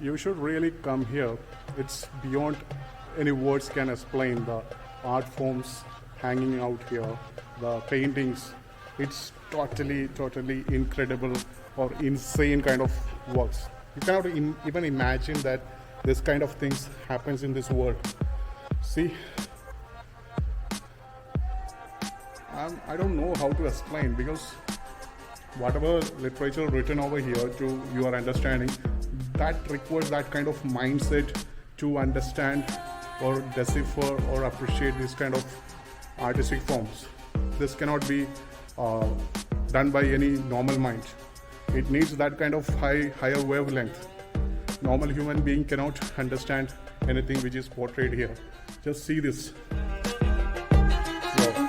You should really come here. It's beyond any words can explain. The art forms hanging out here, the paintings. It's totally incredible or insane kind of works. You cannot even imagine that this kind of things happens in this world. See, I don't know how to explain, because whatever literature written over here to your understanding, that requires that kind of mindset to understand or decipher or appreciate this kind of artistic forms. This cannot be done by any normal mind. It needs that kind of higher wavelength. Normal human being cannot understand anything which is portrayed here. Just see this. Wow.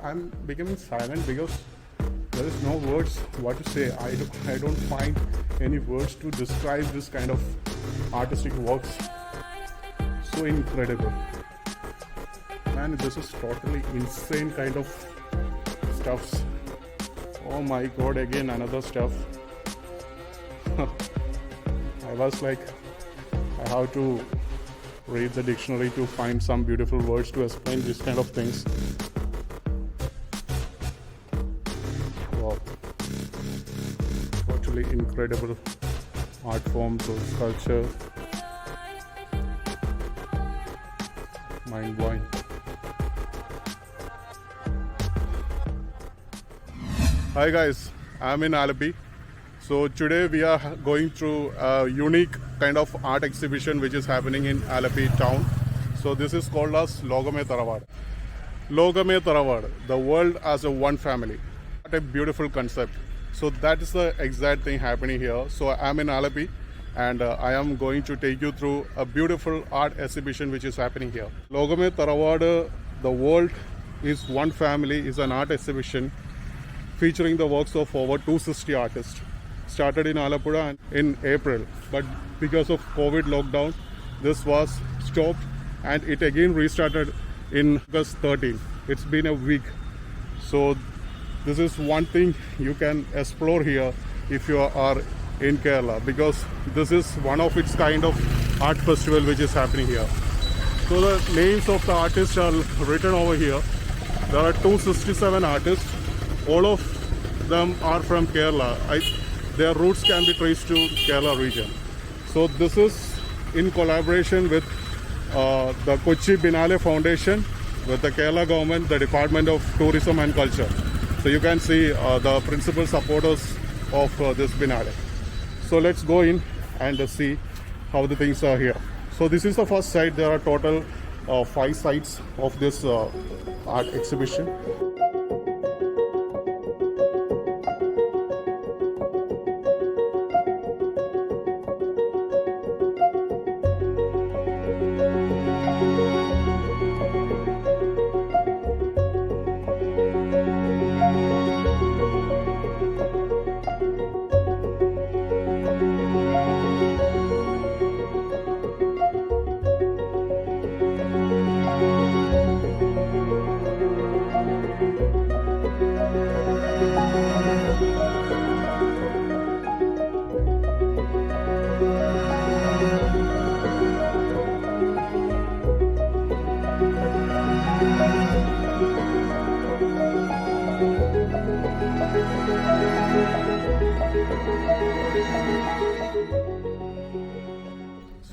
I'm becoming silent because there is no words what to say. I don't find any words to describe this kind of artistic works. So incredible. Man, this is totally insane kind of stuffs. Oh my god, again another stuff. I was like, I have to read the dictionary to find some beautiful words to explain this kind of things. Wow. Totally incredible art forms or sculpture. Mind blowing. Hi guys, I'm in Alappuzha. So today we are going through a unique kind of art exhibition which is happening in Alappuzha town. So this is called as Lokame Tharavadu. Lokame Tharavadu, the world as a one family. What a beautiful concept. So that is the exact thing happening here. So I'm in Alappuzha and I am going to take you through a beautiful art exhibition which is happening here. Lokame Tharavadu, the world is one family, is an art exhibition featuring the works of over 260 artists. Started in Alappuzha in April, but because of COVID lockdown, this was stopped and it again restarted in August 13. It's been a week. So this is one thing you can explore here if you are in Kerala, because this is one of its kind of art festival which is happening here. So the names of the artists are written over here. There are 267 artists. All of them are from Kerala. Their roots can be traced to Kerala region. So this is in collaboration with the Kochi Biennale Foundation, with the Kerala government, the Department of Tourism and Culture. So you can see the principal supporters of this Biennale. So let's go in and see how the things are here. So this is the first site. There are total 5 sites of this art exhibition.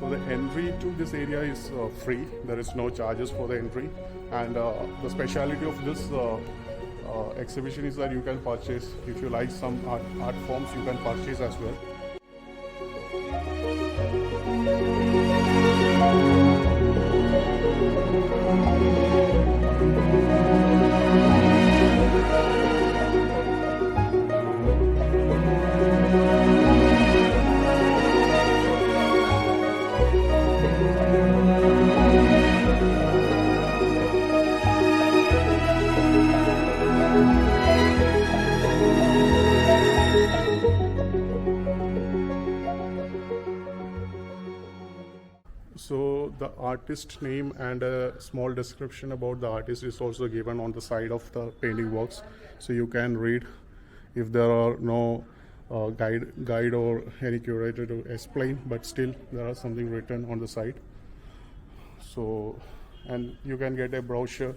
So the entry to this area is free. There is no charges for the entry, and the speciality of this exhibition is that you can purchase, if you like some art forms, you can purchase as well. artist name and a small description about the artist is also given on the side of the painting works, so you can read if there are no guide or any curator to explain, but still there are something written on the side. So, and you can get a brochure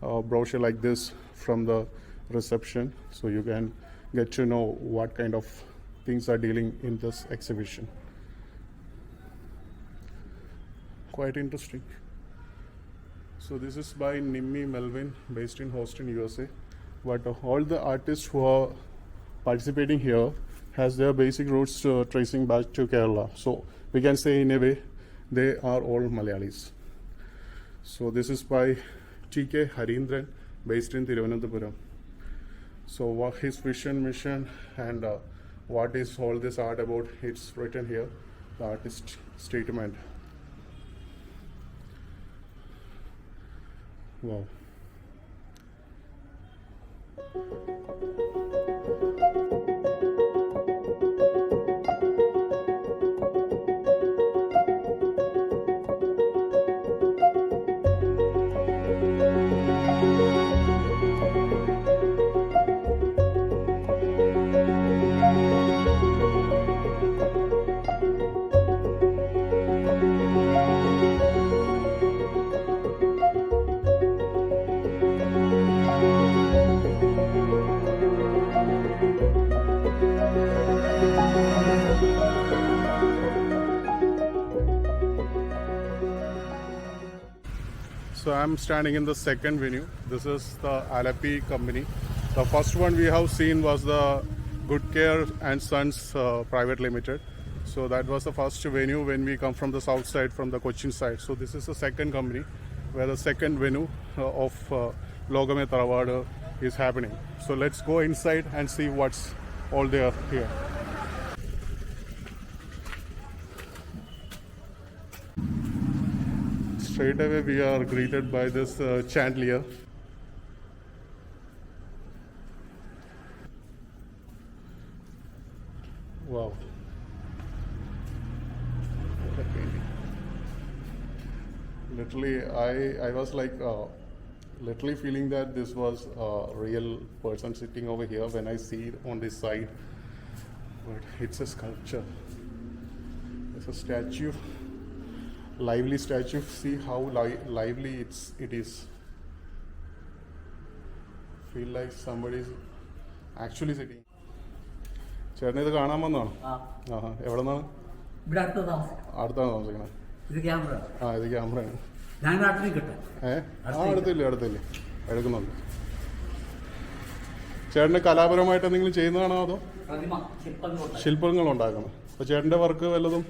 like this from the reception, so you can get to know what kind of things are dealing in this exhibition. Quite interesting. So this is by Nimmi Melvin, based in Houston, USA. But all the artists who are participating here has their basic roots tracing back to Kerala. So we can say in a way they are all Malayalis. So this is by T.K. Harindran, based in Thiruvananthapuram. So what his vision, mission, and what is all this art about, it's written here, the artist statement. Wow. So I'm standing in the second venue. This is the Alappuzha company. The first one we have seen was the Good Care and Sons Private Limited. So that was the first venue when we come from the south side, from the Cochin side. So this is the second company where the second venue of Lokame Tharavadu is happening. So let's go inside and see what's all there here. Straight away we are greeted by this chandelier. Wow. What a painting. Literally, I was like literally feeling that this was a real person sitting over here when I see it on this side. But it's a sculpture. It's a statue. Lively statue. See how lively it is. Feel like somebody is actually sitting. ചേട്ടൻ ഇത് കാണാൻ വന്നാണോ? എവിടെ നിന്നാണ്? അടുത്താണ് താമസിക്കണേ. ഇത് ക്യാമറയാണ്. അടുത്തില്ലേ എടുക്കുന്നുണ്ട്. ചേട്ടന് കലാപരമായിട്ട് എന്തെങ്കിലും ചെയ്യുന്നതാണോ അതോ ശില്പങ്ങൾ ഉണ്ടാക്കണം? അപ്പൊ ചേട്ടന്റെ വർക്ക് വല്ലതും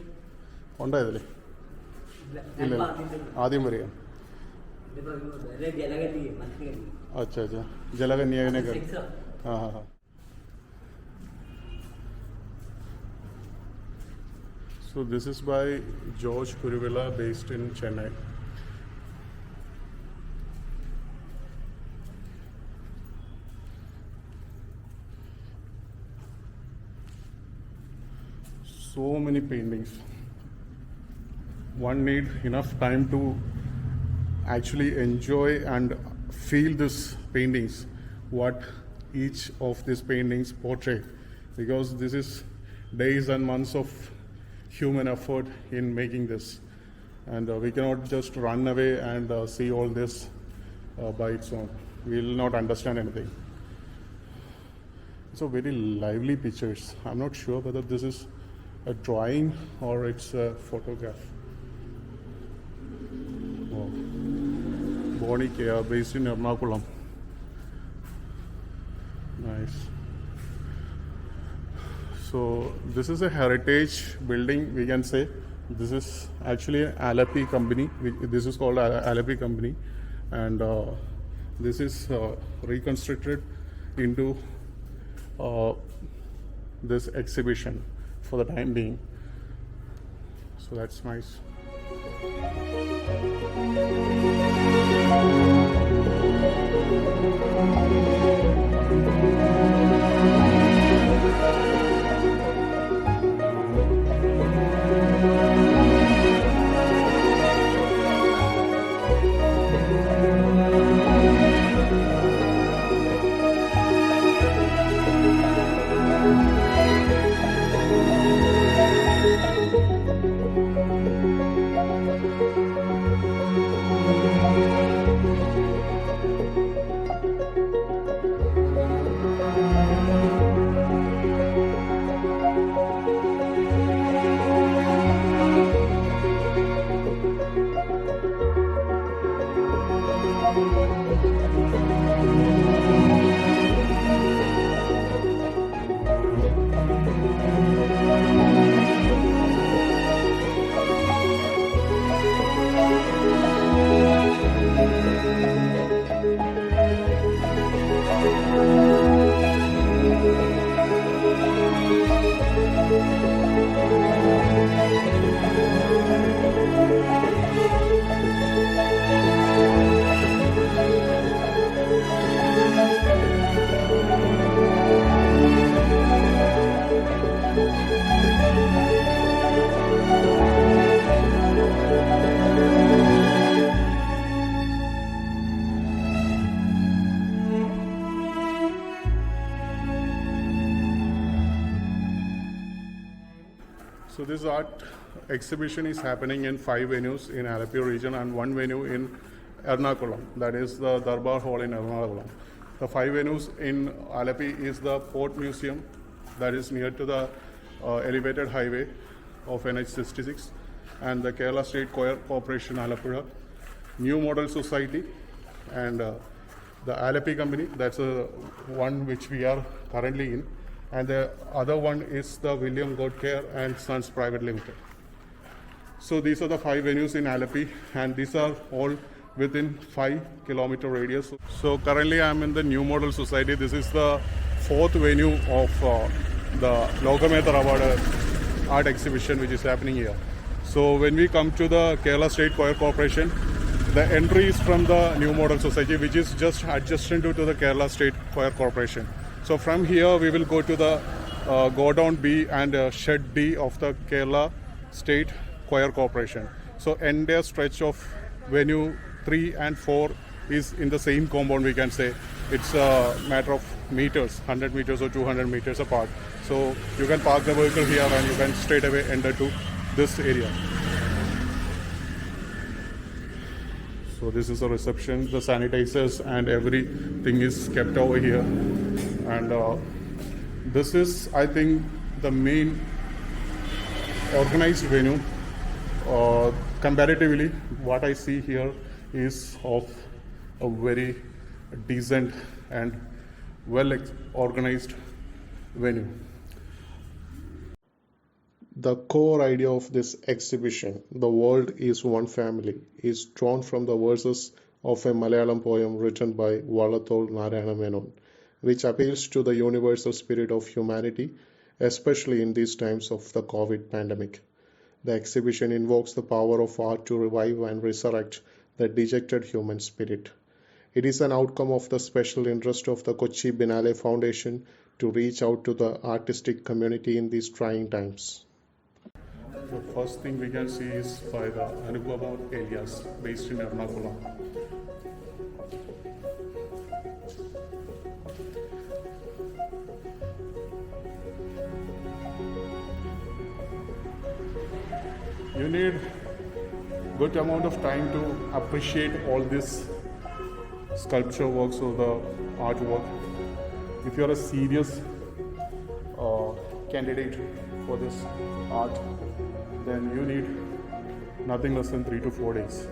ഉണ്ടായതില്ലേ? ഇല്ല, ആദ്യം വരിക. അച്ഛാ ജലകന്യകനൊക്കെ. So this is by George Kuruvilla, based in Chennai. So many paintings. One need enough time to actually enjoy and feel these paintings, what each of these paintings portray, because this is days and months of human effort in making this, and we cannot just run away and see all this by its own. We will not understand anything. It's a very lively pictures. I'm not sure whether this is a drawing or it's a photograph. Wow. Bonnie Kea, based in Ernakulam. Nice. So this is a heritage building, we can say. This is actually an Alappuzha company. This is called Alappuzha company, and this is reconstructed into this exhibition for the time being. So that's nice. So this art exhibition is happening in 5 venues in Alappuzha region and 1 venue in Ernakulam, that is the Durbar Hall in Ernakulam. The 5 venues in Alappuzha is the Port Museum, that is near to the elevated highway of NH66, and the Kerala State Choir Corporation Alappuzha, New Model Society, and the Alappuzha Company, that's one which we are currently in. And the other one is the William Govt Care and Sons Private Limited. So these are the 5 venues in Alappuzha, and these are all within 5-kilometer radius. So currently I am in the New Model Society. This is the 4th venue of the Lokame Tharavadu art exhibition which is happening here. So when we come to the Kerala State Choir Corporation, the entry is from the New Model Society, which is just adjacent to the Kerala State Choir Corporation. So from here we will go to the go down B and shed D of the Kerala State Choir Corporation. So entire stretch of venue 3 and 4 is in the same compound, we can say. It's a matter of meters, 100 meters or 200 meters apart. So you can park the vehicle here and you can straight away enter to this area. So this is a reception, the sanitizers and everything is kept over here. And this is, I think, the main organized venue. Comparatively, what I see here is of a very decent and well organized venue. The core idea of this exhibition, "The World is One Family," is drawn from the verses of a Malayalam poem written by Vallathol Narayana Menon, which appeals to the universal spirit of humanity, especially in these times of the COVID pandemic. The exhibition invokes the power of art to revive and resurrect the dejected human spirit. It is an outcome of the special interest of the Kochi Biennale Foundation to reach out to the artistic community in these trying times. The first thing we can see is by the Ernakulam alias based in Ernakulam. You need good amount of time to appreciate all this sculpture works or the artwork. If you are a serious candidate for this art, then you need nothing less than 3 to 4 days.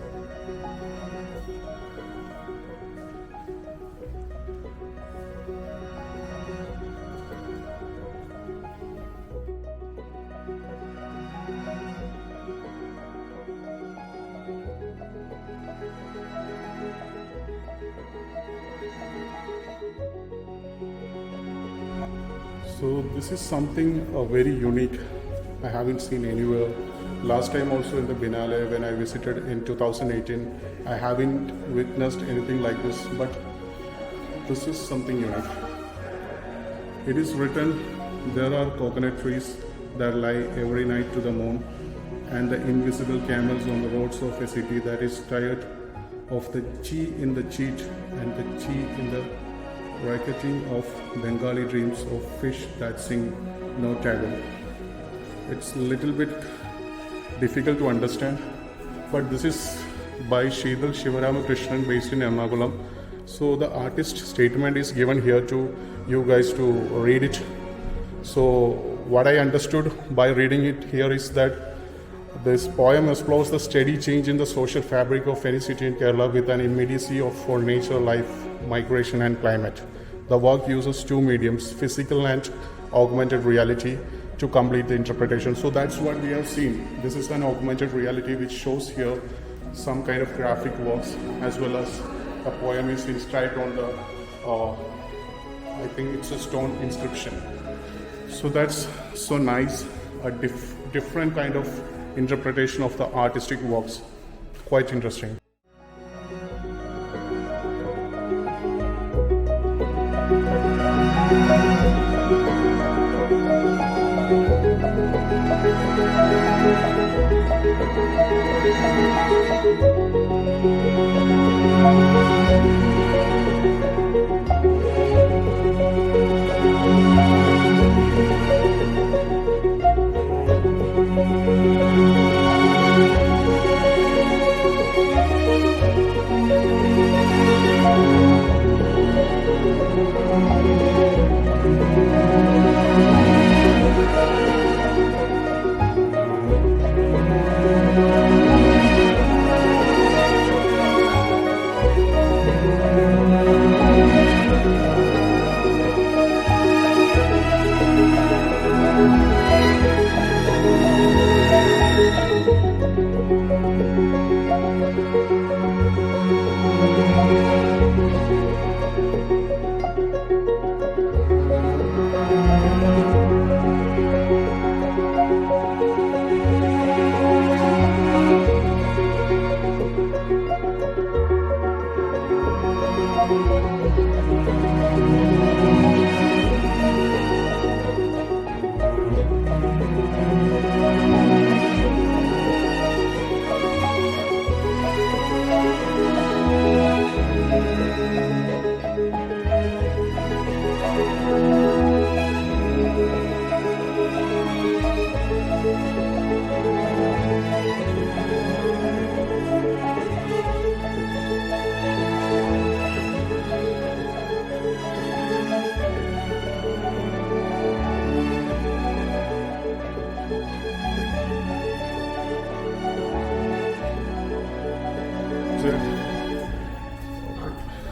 So this is something very unique. I haven't seen anywhere. Last time also in the Biennale when I visited in 2018, I haven't witnessed anything like this, but this is something unique. It is written, "There are coconut trees that lie every night to the moon, and the invisible camels on the roads of a city that is tired of the chi in the cheat and the chi in the racketing of Bengali dreams of fish that sing no taggle." It's a little bit difficult to understand, but this is by Shidal Shivaramakrishnan based in Ernakulam. So the artist statement is given here to you guys to read it. So what I understood by reading it here is that this poem explores the steady change in the social fabric of any city in Kerala with an immediacy for nature, life, migration and climate. The work uses 2 mediums, physical and augmented reality, to complete the interpretation. So that's what we have seen. This is an augmented reality which shows here some kind of graphic works as well as a poem is inscribed on the I think it's a stone inscription. So that's so nice, a different kind of interpretation of the artistic works. Quite interesting.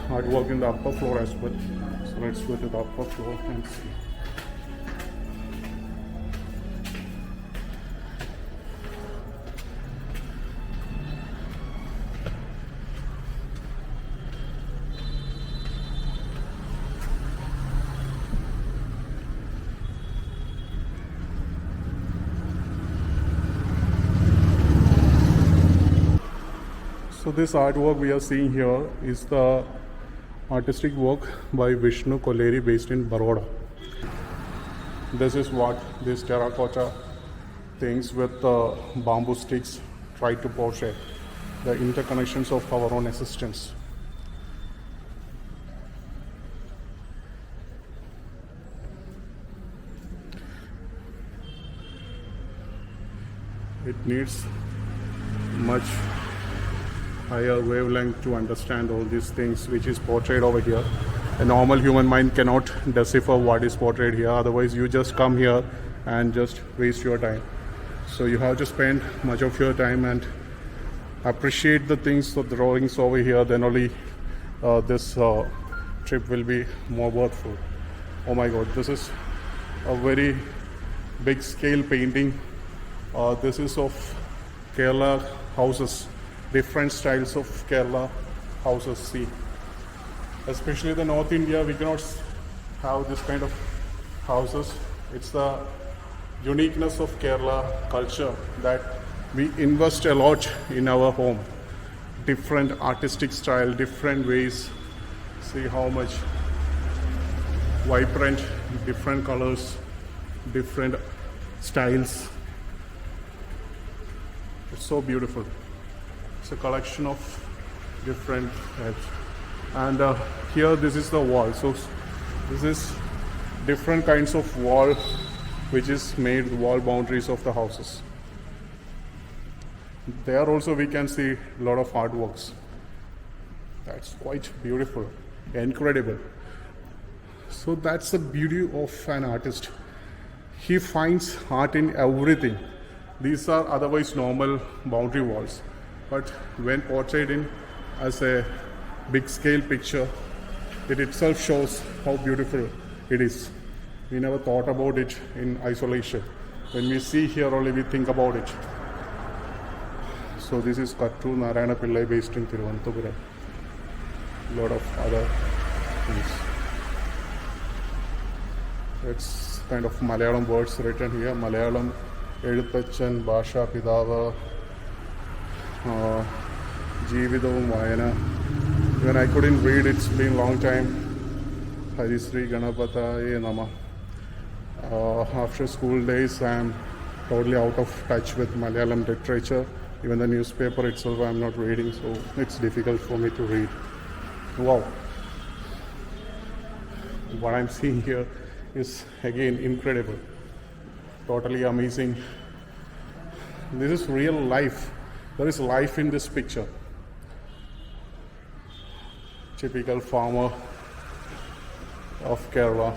Artwork in the upper floor as well. So let's go to the upper floor and see. So this artwork we are seeing here is the artistic work by Vishnu Kolleri based in Baroda. This is what these terracotta things with bamboo sticks try to portray, the interconnections of our own existence. It needs much higher wavelength to understand all these things which is portrayed over here. A normal human mind cannot decipher what is portrayed here, otherwise you just come here and just waste your time. So you have to spend much of your time and appreciate the things of the drawings over here, then only this trip will be more worthful. Oh my god, this is a very big scale painting. This is of Kerala houses, different styles of Kerala houses. See, especially the North India, we cannot have this kind of houses. It's the uniqueness of Kerala culture that we invest a lot in our home. Different artistic style, different ways. See how much vibrant, different colors, different styles. It's so beautiful. It's a collection of different types. And here this is the wall. So this is different kinds of wall which is made the wall boundaries of the houses. There also we can see a lot of artworks. That's quite beautiful, incredible. So that's the beauty of an artist. He finds art in everything. These are otherwise normal boundary walls, but when portrayed in as a big scale picture, it itself shows how beautiful it is. We never thought about it in isolation. When we see here only we think about it. So this is Vallathol Narayana Menon based in Thiruvananthapuram. A lot of other things. It's kind of Malayalam words written here. Malayalam, Eluthachan, Bhasha, Pidava, Jeevitham, Vayana. Even I couldn't read, it's been a long time. Harisri Ganapataye Nama. After school days, I'm totally out of touch with Malayalam literature. Even the newspaper itself I'm not reading, so it's difficult for me to read. Wow. What I'm seeing here is again incredible. Totally amazing. This is real life. There is life in this picture. Typical farmer of Kerala.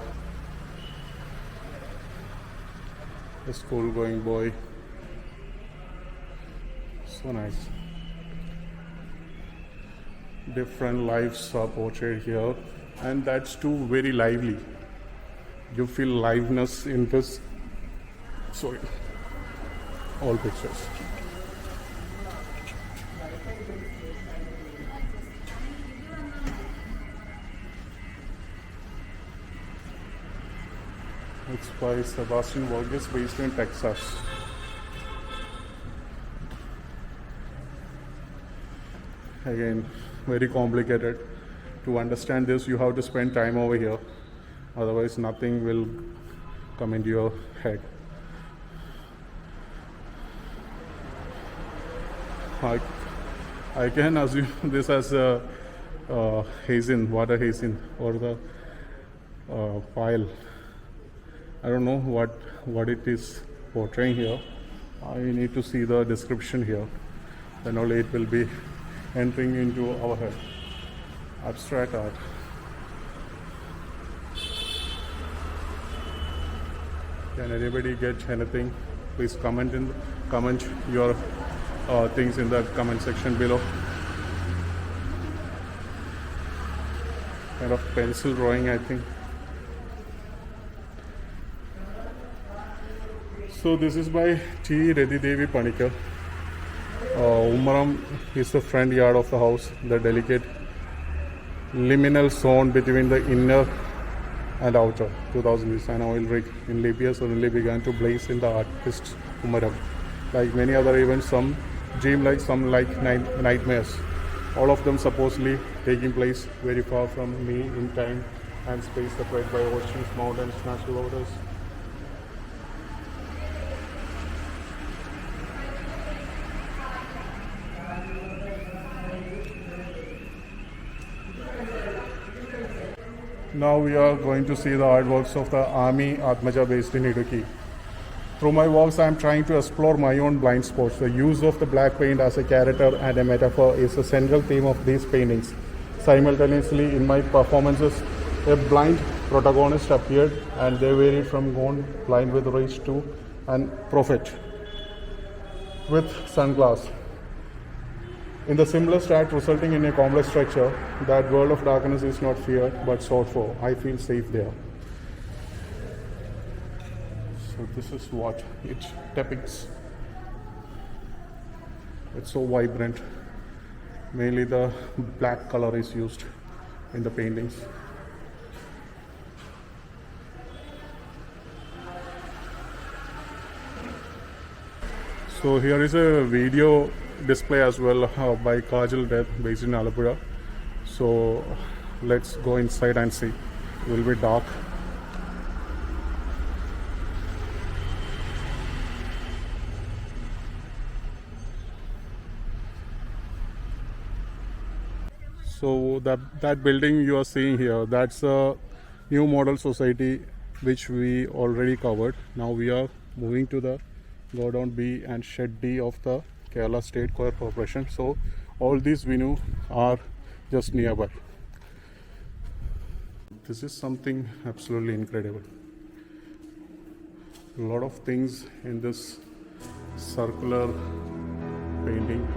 A school going boy. So nice. Different lives are portrayed here, and that's too very lively. You feel liveness in this. Sorry, all pictures. It's by Sebastian Vargas, based in Texas. Again, very complicated. To understand this, you have to spend time over here. Otherwise, nothing will come into your head. I can assume this as a hazen, water hazen, or the pile. I don't know what it is portraying here. I need to see the description here. Then only it will be entering into our head. Abstract art. Can anybody get anything? Please comment your things in the comment section below. Kind of pencil drawing, I think. So this is by T. Reddy Devi Panikar. Umaram is the front yard of the house, the delicate liminal zone between the inner and outer. 2000 is an oil rig in Libya suddenly began to blaze in the artist Umaram. Like many other events, some dreamlike, some like nightmares. All of them supposedly taking place very far from me in time and space, separated by oceans, mountains, natural waters. Now we are going to see the artworks of the Army Atmaja based in Idukki. Through my works, I am trying to explore my own blind spots. The use of the black paint as a character and a metaphor is a central theme of these paintings. Simultaneously, in my performances, a blind protagonist appeared, and they varied from gone blind with rage to and prophet with sunglasses. In the simplest act, resulting in a complex structure, that world of darkness is not feared but sought for. I feel safe there. So this is what it depicts. It's so vibrant. Mainly the black color is used in the paintings. So here is a video display as well by Kajal Death based in Alappuzha. So let's go inside and see. It will be dark. So that building you are seeing here, that's a new model society which we already covered. Now we are moving to the go down B and shed D of the Kerala State Choir Corporation. So all these venues are just nearby. This is something absolutely incredible. A lot of things in this circular painting.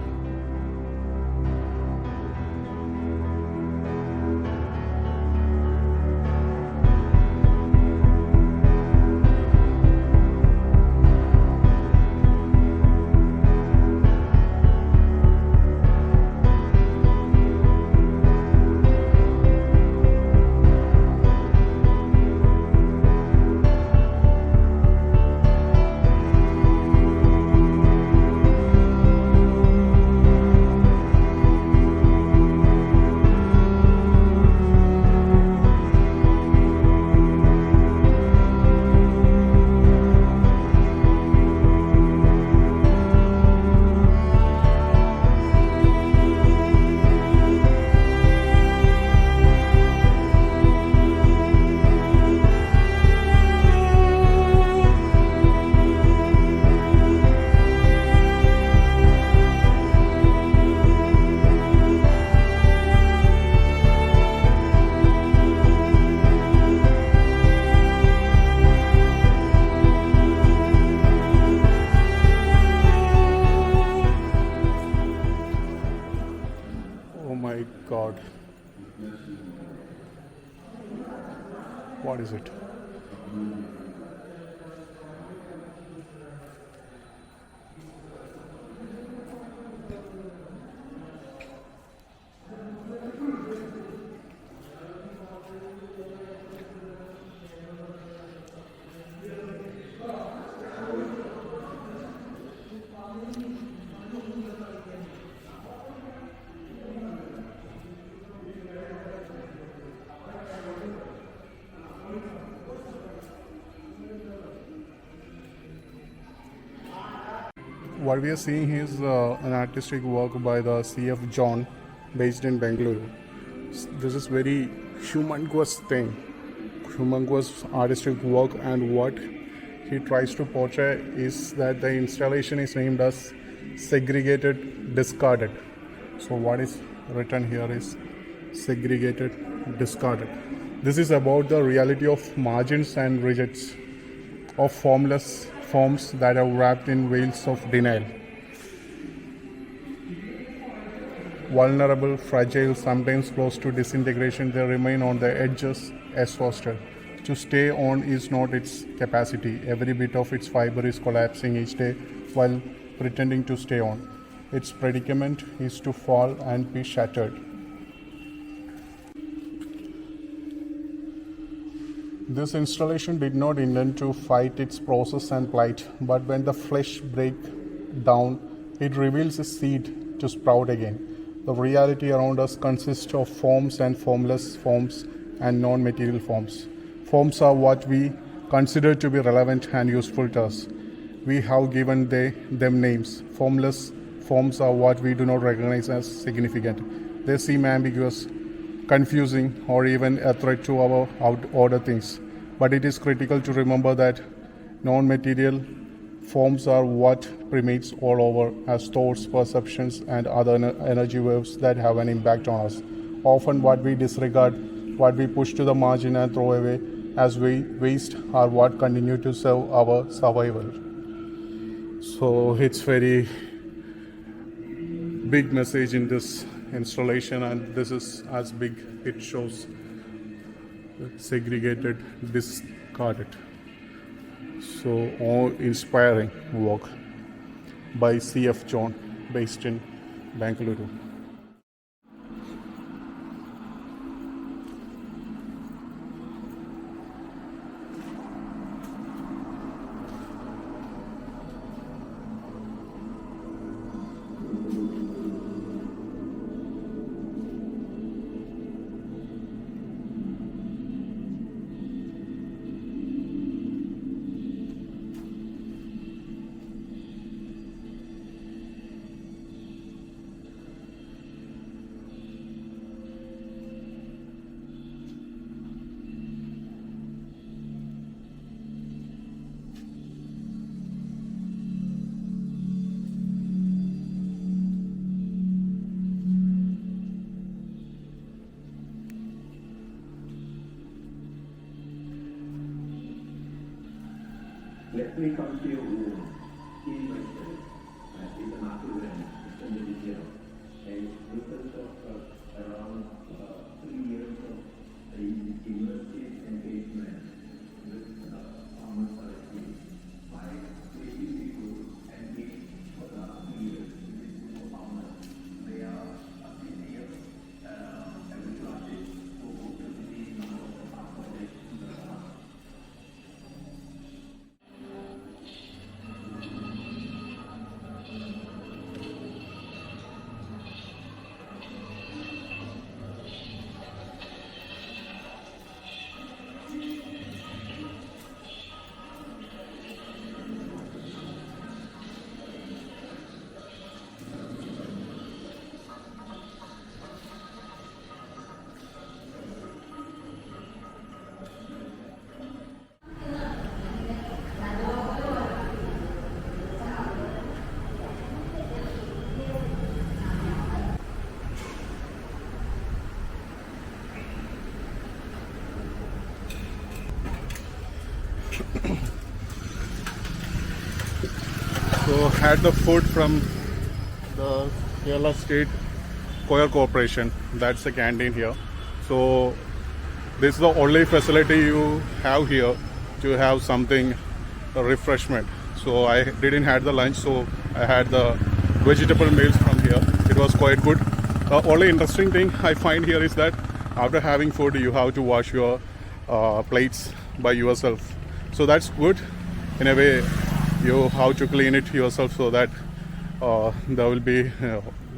What is it? What we are seeing is an artistic work by the C.F. John based in Bengaluru. This is very humongous thing, humongous artistic work, and what he tries to portray is that the installation is named as segregated discarded. So what is written here is segregated discarded. This is about the reality of margins and rejects of formless forms that are wrapped in veils of denial. Vulnerable, fragile, sometimes close to disintegration, they remain on the edges as fostered. To stay on is not its capacity. Every bit of its fiber is collapsing each day while pretending to stay on. Its predicament is to fall and be shattered. This installation did not intend to fight its process and plight, but when the flesh breaks down, it reveals a seed to sprout again. The reality around us consists of forms and formless forms and non-material forms. Forms are what we consider to be relevant and useful to us. We have given them names. Formless forms are what we do not recognize as significant. They seem ambiguous, confusing, or even a threat to our order things. But it is critical to remember that non-material forms are what permeates all over as thoughts, perceptions, and other energy waves that have an impact on us. Often what we disregard, what we push to the margin and throw away as waste are what continue to serve our survival. So it's very big message in this installation, and this is as big. It shows segregated, discarded. So awe-inspiring work by C.F. John based in Bengaluru. Let me come to your room, see myself, it's an artisan, it's a musician, and because of around 3 years of immersive engagement with Thomas Araki, I really people and me for the last 3 years with Thomas. They are affiliate every artist who go to the number of artists in the past. So had the food from the Kerala State Choir Corporation. That's the canteen here. So this is the only facility you have here to have something, a refreshment. So I didn't had the lunch, so I had the vegetable meals from here. It was quite good. The only interesting thing I find here is that after having food, you have to wash your plates by yourself. So that's good. In a way, you have to clean it yourself so that there will be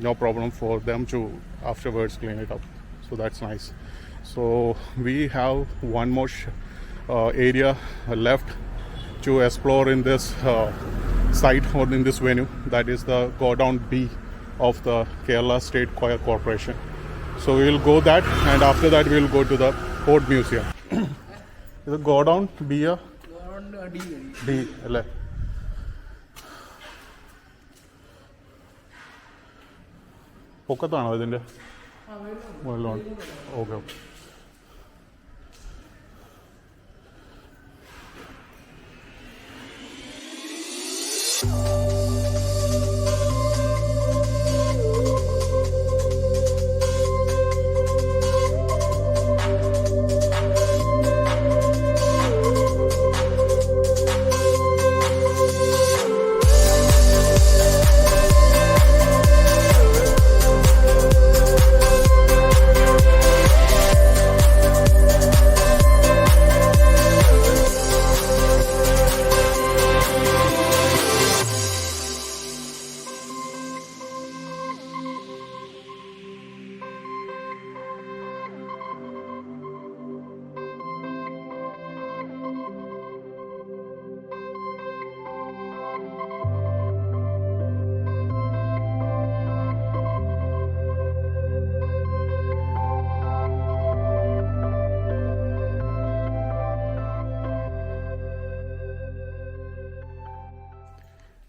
no problem for them to afterwards clean it up. So that's nice. So we have one more area left to explore in this site or in this venue. That is the Godown B of the Kerala State Choir Corporation. So we will go that, and after that we will go to the Port Museum. Is it Godown B? D. പൊക്കത്താണോ ഇതിൻ്റെ മുകളിലാണ്? Okay.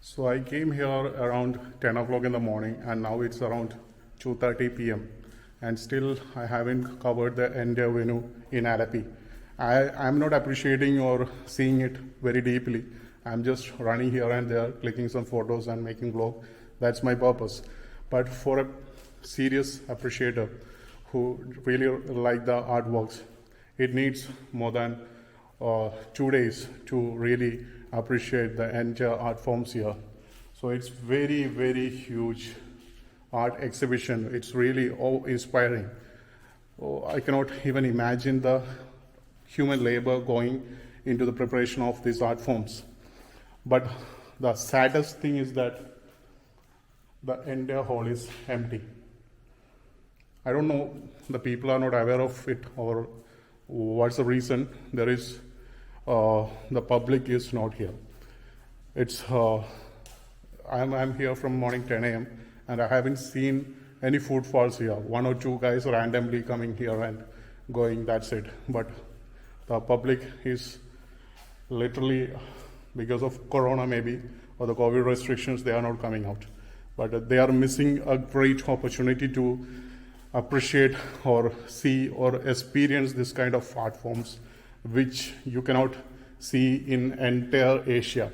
So I came here around 10 o'clock in the morning, and now it's around 2:30 p.m. and still I haven't covered the entire venue in Alappuzha. I'm not appreciating or seeing it very deeply. I'm just running here and there, clicking some photos and making vlog. That's my purpose. But for a serious appreciator who really like the artworks, it needs more than 2 days to really appreciate the entire art forms here. So it's very, very huge art exhibition. It's really inspiring. I cannot even imagine the human labor going into the preparation of these art forms. But the saddest thing is that the entire hall is empty. I don't know, the people are not aware of it or what's the reason. There is the public is not here. It's I'm here from morning 10 a.m. and I haven't seen any footfalls here. 1 or 2 guys randomly coming here and going, that's it. But the public is literally, because of Corona maybe, or the COVID restrictions, they are not coming out. But they are missing a great opportunity to appreciate or see or experience this kind of art forms, which you cannot see in entire Asia.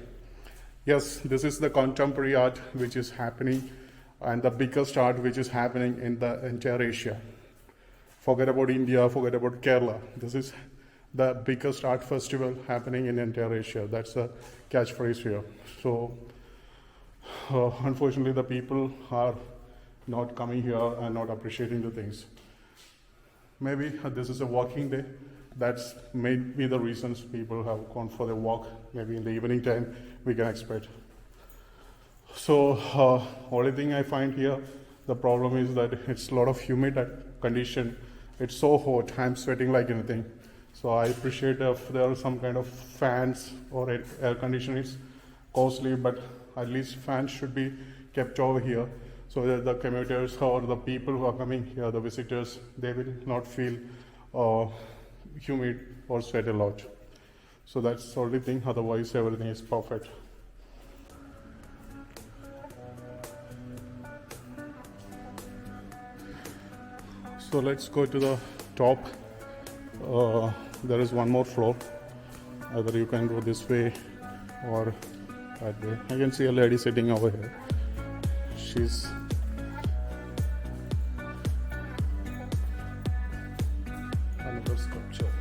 Yes, this is the contemporary art which is happening, and the biggest art which is happening in the entire Asia. Forget about India, forget about Kerala. This is the biggest art festival happening in entire Asia. That's the catchphrase here. So, unfortunately, the people are not coming here and not appreciating the things. Maybe this is a walking day. That's maybe the reasons people have gone for the walk. Maybe in the evening time we can expect. So only thing I find here, the problem is that it's a lot of humid condition. It's so hot, I'm sweating like anything. So I appreciate if there are some kind of fans or air conditioning. It's costly, but at least fans should be kept over here so that the commuters or the people who are coming here, the visitors, they will not feel humid or sweat a lot. So that's the only thing, otherwise everything is perfect. So let's go to the top. There is one more floor. Either you can go this way or that way. I can see a lady sitting over here. She's another sculpture.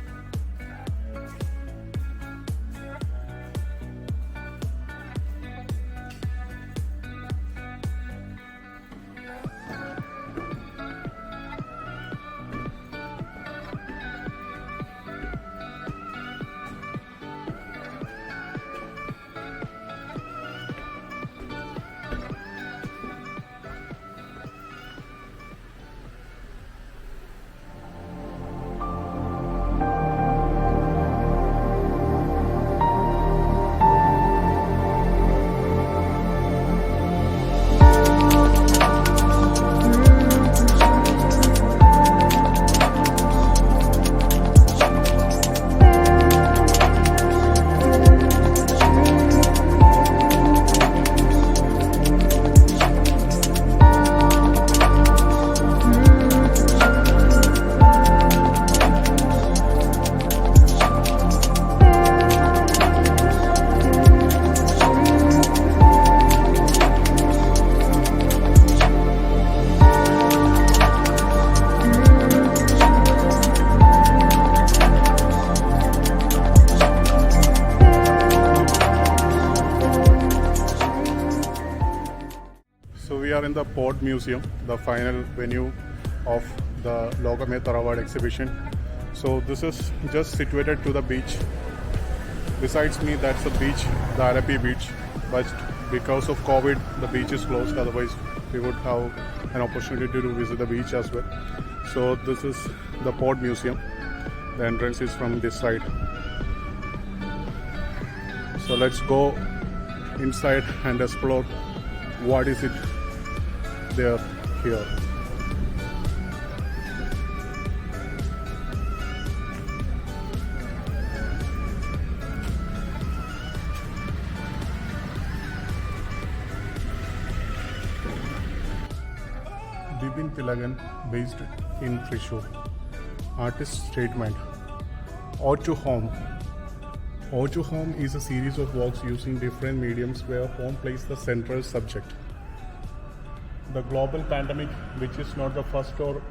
are in the Port Museum, the final venue of the Lokame Tharavadu exhibition. So this is just situated to the beach. Besides me, that's the beach, the Alappuzha beach. But because of COVID, the beach is closed. Otherwise, we would have an opportunity to visit the beach as well. So this is the Port Museum. The entrance is from this side. So let's go inside and explore what is it there here. Bibin Tilagan, based in Thrissur. Artist statement. Ode to Home. Ode to Home is a series of works using different mediums where home plays the central subject. The global pandemic, which is not the first or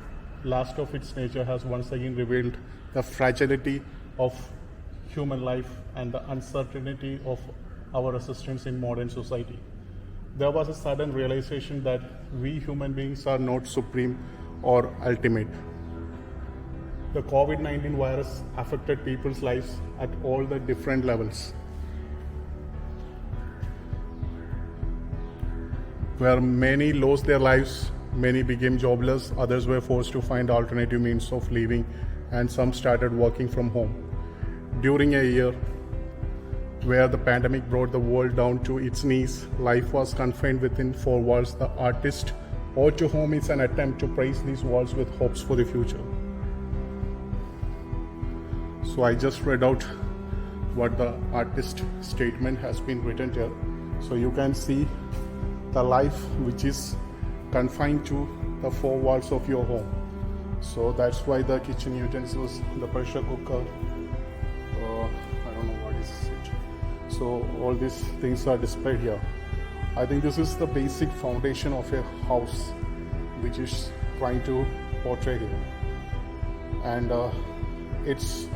last of its nature, has once again revealed the fragility of human life and the uncertainty of our existence in modern society. There was a sudden realization that we human beings are not supreme or ultimate. The COVID-19 virus affected people's lives at all the different levels, where many lost their lives, many became jobless, others were forced to find alternative means of living, and some started working from home. During a year where the pandemic brought the world down to its knees, life was confined within four walls. The artist Ode to Home is an attempt to praise these walls with hopes for the future. So I just read out what the artist statement has been written here. So you can see the life which is confined to the four walls of your home. So that's why the kitchen utensils, the pressure cooker, I don't know what is it. So all these things are displayed here. I think this is the basic foundation of a house which is trying to portray here. And it's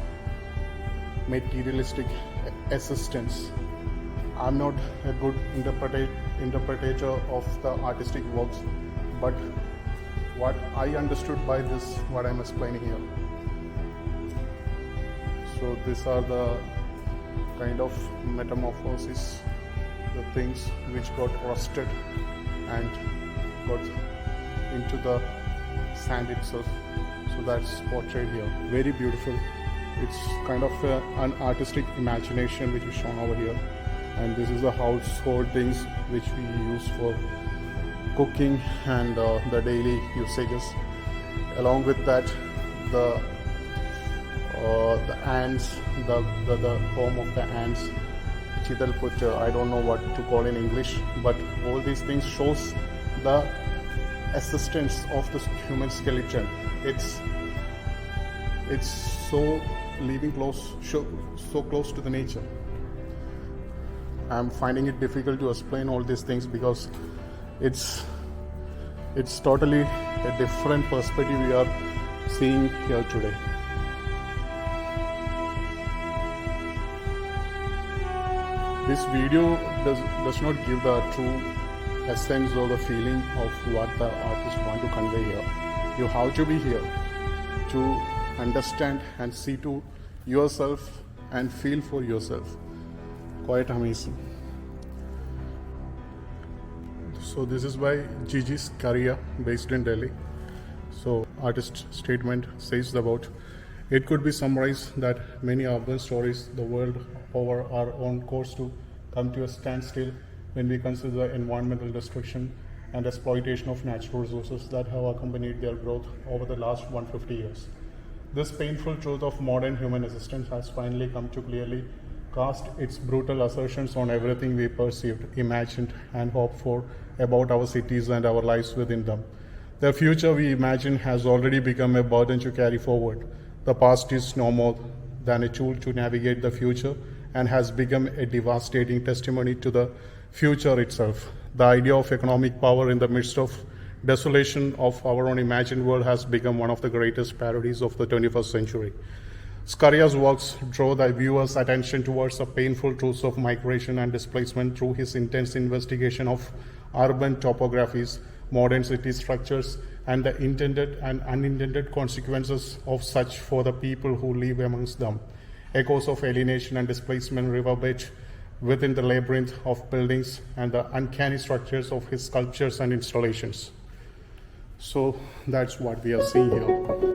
materialistic assistance. I'm not a good interpreter of the artistic works, but what I understood by this, what I'm explaining here. So these are the kind of metamorphosis, the things which got rusted and got into the sand itself. So that's portrayed here. Very beautiful. It's kind of an artistic imagination which is shown over here. And this is the household things which we use for cooking and the daily usages. Along with that, the ants, the home of the ants, Chidalput, I don't know what to call in English, but all these things shows the existence of the human skeleton. It's so living close, so close to the nature. I'm finding it difficult to explain all these things because it's totally a different perspective we are seeing here today. This video does not give the true essence or the feeling of what the artist want to convey here. You have to be here to understand and see to yourself and feel for yourself. Quite amazing. So this is by Gigi's Career, based in Delhi. So artist statement says about, it could be summarized that many urban stories the world over are on course to come to a standstill when we consider environmental destruction and exploitation of natural resources that have accompanied their growth over the last 150 years. This painful truth of modern human existence has finally come to clearly cast its brutal assertions on everything we perceived, imagined, and hoped for about our cities and our lives within them. The future we imagine has already become a burden to carry forward. The past is no more than a tool to navigate the future and has become a devastating testimony to the future itself. The idea of economic power in the midst of desolation of our own imagined world has become one of the greatest parodies of the 21st century. Scaria's works draw the viewer's attention towards the painful truths of migration and displacement through his intense investigation of urban topographies, modern city structures and the intended and unintended consequences of such for the people who live amongst them. Echoes of alienation and displacement reverberate within the labyrinth of buildings and the uncanny structures of his sculptures and installations. So that's what we are seeing here.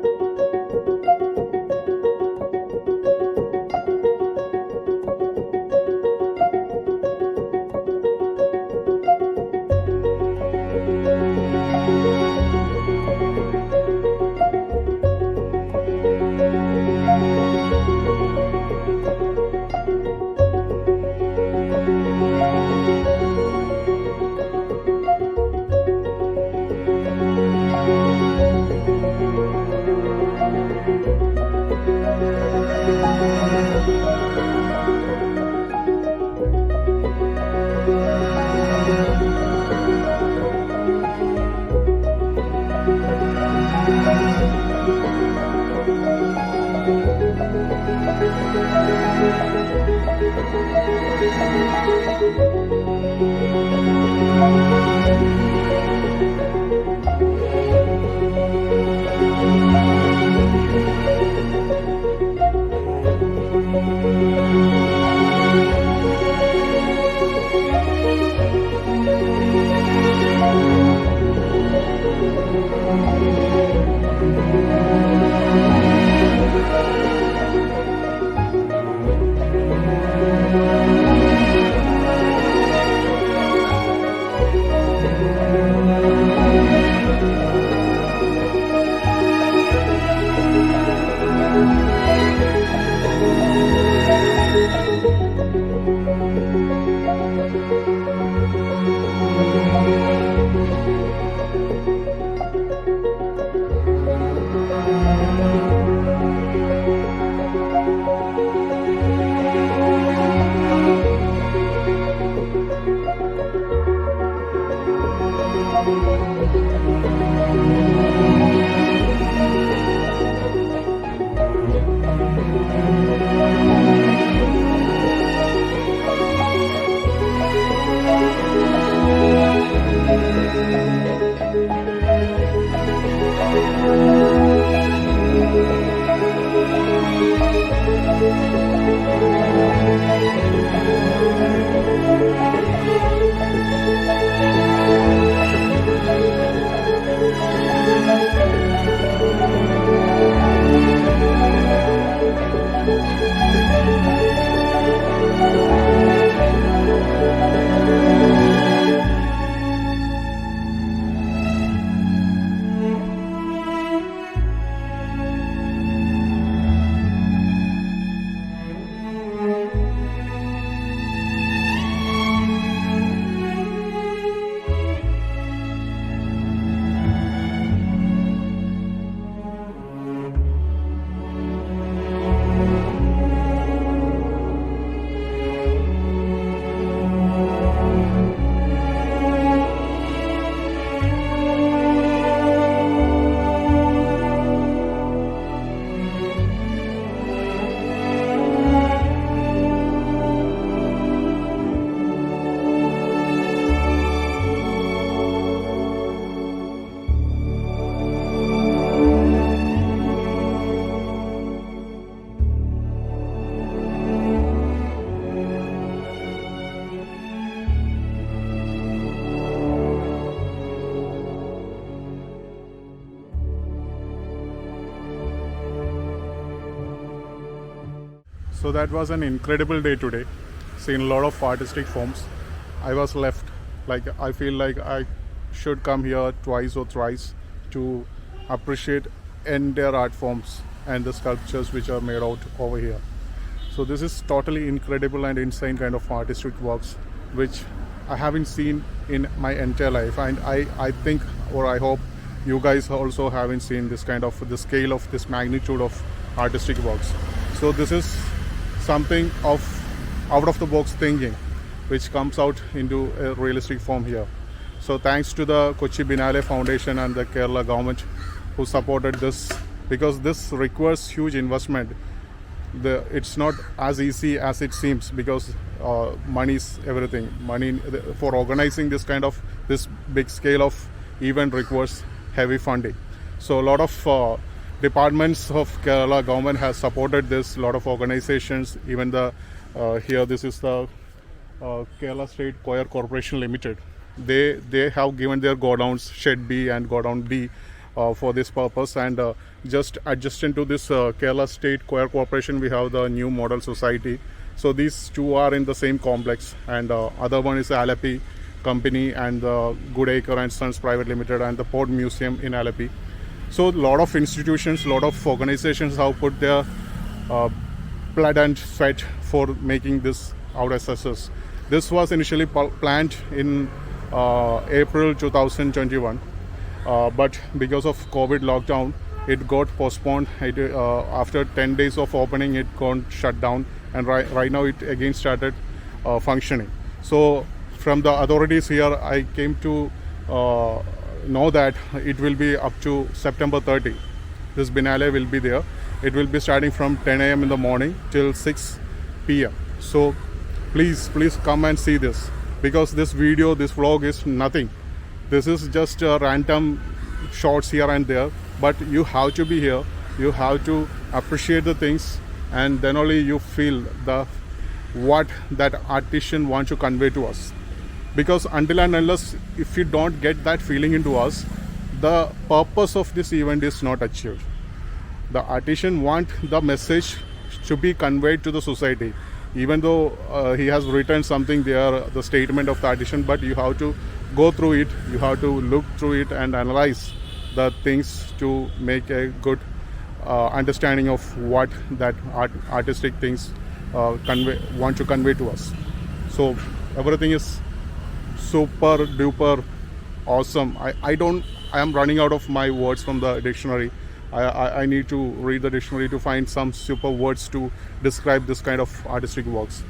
So that was an incredible day today, seeing a lot of artistic forms. I was left like I feel like I should come here twice or thrice to appreciate entire art forms and the sculptures which are made out over here. So this is totally incredible and insane kind of artistic works which I haven't seen in my entire life, and I think, or I hope you guys also haven't seen this kind of the scale of this magnitude of artistic works. So this is something of out of the box thinking which comes out into a realistic form here. So thanks to the Kochi Biennale Foundation and the Kerala government who supported this, because this requires huge investment. It's not as easy as it seems, because money is everything. Money for organizing this kind of this big scale of event requires heavy funding. So a lot of departments of Kerala government has supported this. A lot of organizations, even the here this is the Kerala State Choir Corporation Limited. They have given their godowns Shed B and godown D for this purpose, and just adjacent to this Kerala State Choir Corporation we have the New Model Society. So these two are in the same complex, and other one is the Alappuzha company and the Goodacre and Sons Private Limited and the Port Museum in Alappuzha. So a lot of institutions, a lot of organizations have put their blood and sweat for making this out as success. This was initially planned in April 2021, but because of COVID lockdown, it got postponed. After 10 days of opening, it got shut down, and right now it again started functioning. So from the authorities here, I came to know that it will be up to September 30. This Biennale will be there. It will be starting from 10 a.m. in the morning till 6 p.m. So please come and see this, because this video, this vlog is nothing. This is just random shots here and there, but you have to be here. You have to appreciate the things, and then only you feel what that artisan wants to convey to us. Because until and unless if you don't get that feeling into us, the purpose of this event is not achieved. The artisan wants the message to be conveyed to the society, even though he has written something there, the statement of the artisan, but you have to go through it, you have to look through it and analyze the things to make a good understanding of what that artistic things want to convey to us. So everything is super duper awesome. I am running out of my words from the dictionary. I need to read the dictionary to find some super words to describe this kind of artistic works.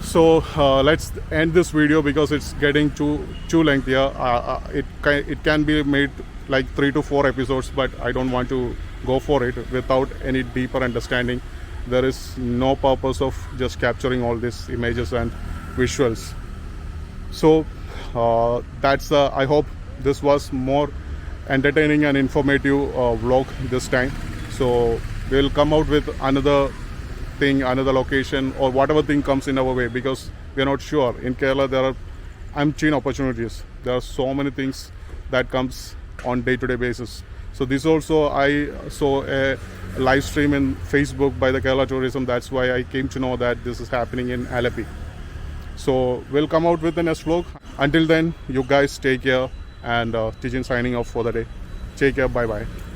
So let's end this video because it's getting too lengthy. It can be made like 3 to 4 episodes, but I don't want to go for it without any deeper understanding. There is no purpose of just capturing all these images and visuals. So that's I hope this was more entertaining and informative vlog this time. So we'll come out with another thing, another location, or whatever thing comes in our way, because we're not sure. In Kerala there are umpteen opportunities. There are so many things that comes on day-to-day basis. So this also, I saw a live stream in Facebook by the Kerala Tourism. That's why I came to know that this is happening in Alappuzha. So we'll come out with the next vlog. Until then, you guys take care, and Tijin signing off for the day. Take care, bye bye.